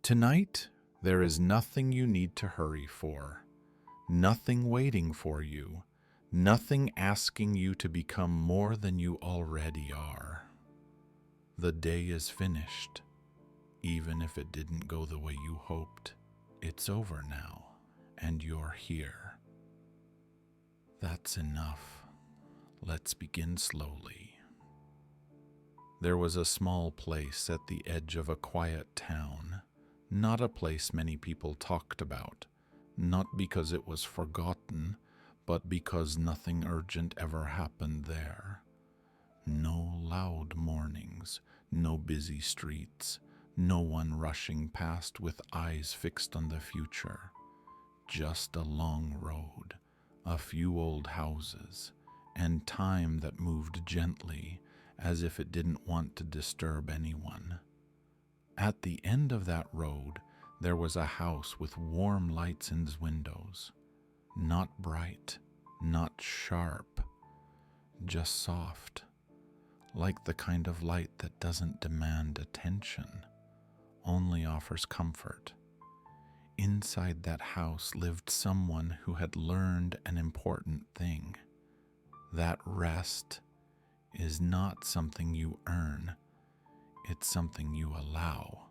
Tonight, there is nothing you need to hurry for, nothing waiting for you, nothing asking you to become more than you already are. The day is finished. Even if it didn't go the way you hoped, it's over now, and you're here. That's enough. Let's begin slowly. There was a small place at the edge of a quiet town, not a place many people talked about, not because it was forgotten, but because nothing urgent ever happened there. No loud mornings, no busy streets, no one rushing past with eyes fixed on the future. Just a long road, a few old houses, and time that moved gently, as if it didn't want to disturb anyone. At the end of that road, there was a house with warm lights in its windows. Not bright, not sharp, just soft, like the kind of light that doesn't demand attention, only offers comfort. Inside that house lived someone who had learned an important thing. That rest is not something you earn, it's something you allow.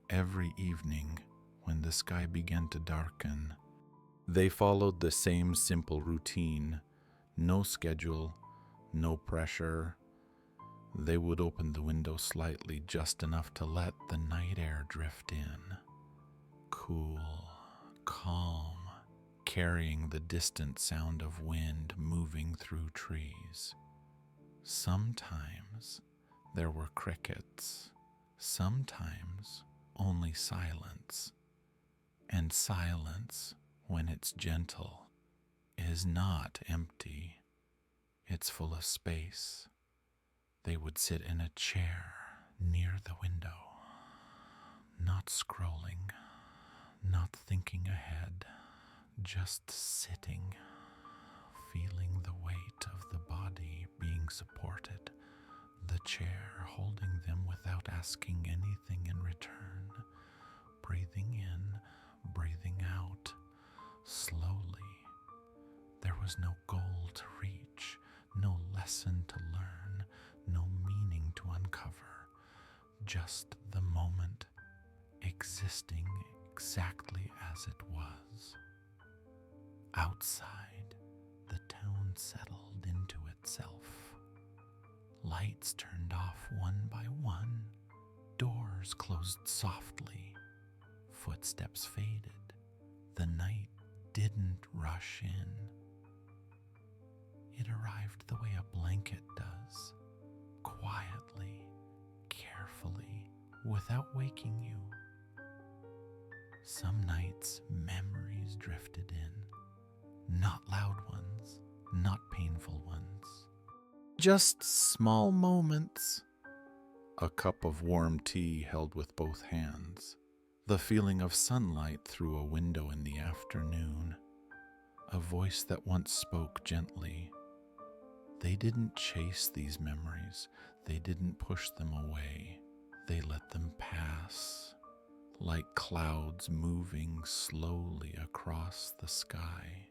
Every evening, when the sky began to darken, they followed the same simple routine. No schedule, no pressure. They would open the window slightly, just enough to let the night air drift in. Cool, calm, carrying the distant sound of wind moving through trees. Sometimes there were crickets, sometimes only silence. And silence, when it's gentle, is not empty. It's full of space. They would sit in a chair near the window, not scrolling, not thinking ahead, just sitting, feeling the weight of the body being supported, the chair holding them without asking anything in return, breathing in, breathing out, slowly. There was no goal to reach, no lesson to learn, no meaning to uncover, just the moment existing exactly as it was. Outside, the town settled into itself. Lights turned off one by one, doors closed softly, footsteps faded, the night didn't rush in. It arrived the way a blanket does, quietly, carefully, without waking you. Some nights memories drifted in, not loud ones, not painful ones, just small moments. A cup of warm tea held with both hands, the feeling of sunlight through a window in the afternoon, a voice that once spoke gently. They didn't chase these memories, they didn't push them away, they let them pass, like clouds moving slowly across the sky.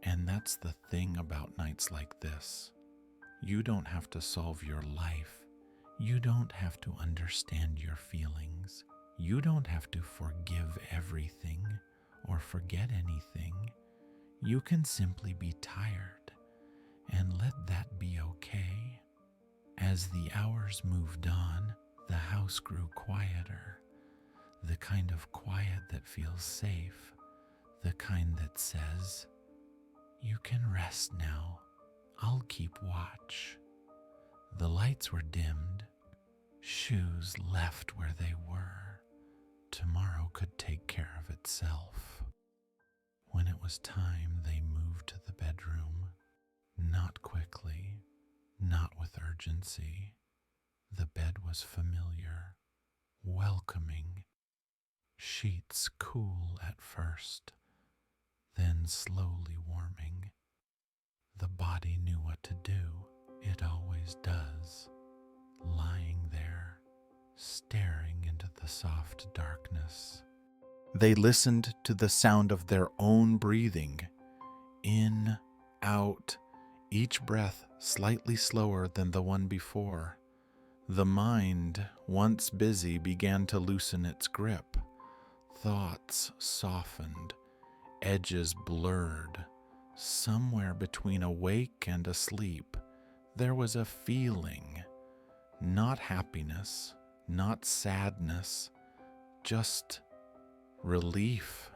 And that's the thing about nights like this. You don't have to solve your life. You don't have to understand your feelings. You don't have to forgive everything or forget anything. You can simply be tired and let that be okay. As the hours moved on, the house grew quieter, the kind of quiet that feels safe, the kind that says, "You can rest now. I'll keep watch." The lights were dimmed, shoes left where they were. Tomorrow could take care of itself. When it was time, they moved to the bedroom. Not quickly, not with urgency. The bed was familiar, welcoming, sheets cool at first, then slowly warming. The body knew what to do, it always does, lying there, staring into the soft darkness. They listened to the sound of their own breathing, in, out, each breath slightly slower than the one before. The mind, once busy, began to loosen its grip. Thoughts softened, edges blurred. Somewhere between awake and asleep, there was a feeling, not happiness, not sadness, just relief.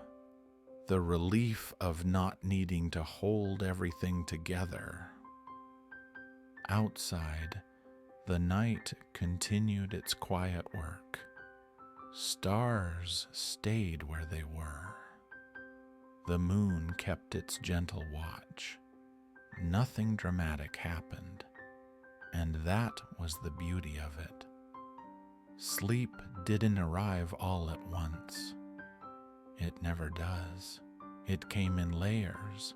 The relief of not needing to hold everything together. Outside, the night continued its quiet work. Stars stayed where they were. The moon kept its gentle watch. Nothing dramatic happened, and that was the beauty of it. Sleep didn't arrive all at once. It never does. It came in layers,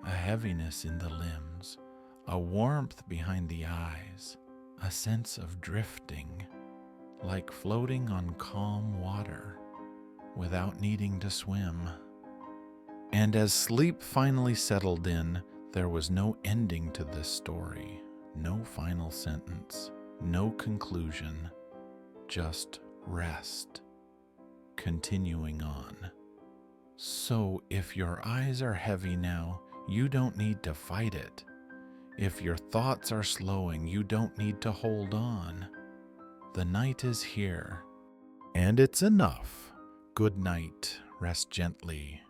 a heaviness in the limbs, a warmth behind the eyes, a sense of drifting, like floating on calm water without needing to swim. And as sleep finally settled in, there was no ending to this story, no final sentence, no conclusion, just rest, continuing on. So if your eyes are heavy now, you don't need to fight it. If your thoughts are slowing, you don't need to hold on. The night is here, and it's enough. Good night. Rest gently.